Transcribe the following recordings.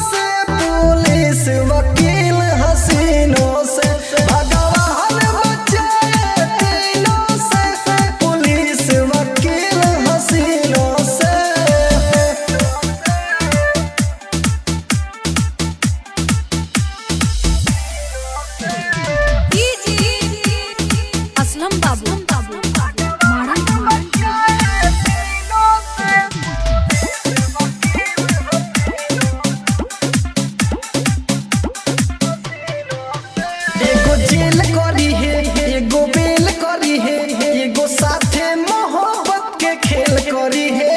से पुलिस वकील हसीनों से भगवान बचाए तीनों से पुलिस वकील हसीनों से। असलम बाबू जेल करी है एगो बेल करी है एगो साथे मोहब्बत के खेल करी है।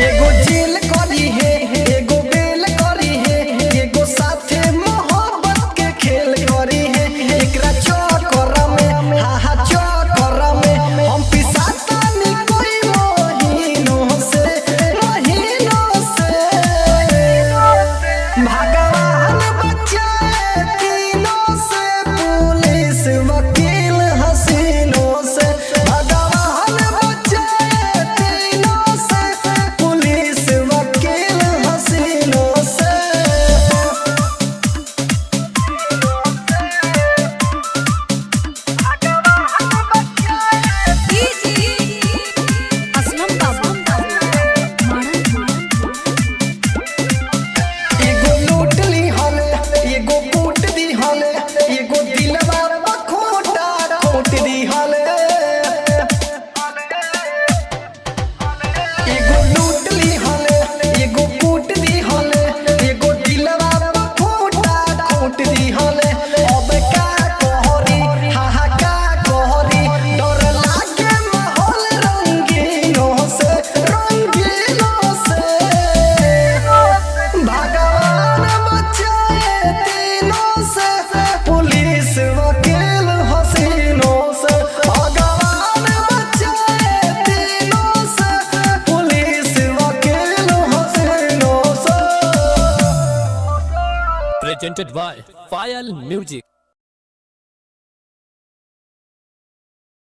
एगो जेल करी है एगो बेल करी है एगो साथे मोहब्बत के खेल करी है। एकरा चक्कर में हा चक्कर में हम पिसाता नहीं कोई महीनों से भगवान बचाए तीनों से पुलिस वकील हसीनों से भगवान बचाए तीनों से पुलिस वकील हसीनों से। असलम बाबू एगो लूट ली हले एगो कूट दी हले एगो दिलवा खोटा खोट दी हले। एगो लूट ली हले एगो कूट दी हले एगो दिलवा खोटा खोट दी हले। अब का कहरी हा का कहरी डर लागे माहौल रंगीनों से भगवान बचाए तीनों से पुलिस वकील हसीनों से भगवान बचाए तीनों से पुलिस वकील हसीनों से। Presented by File Music।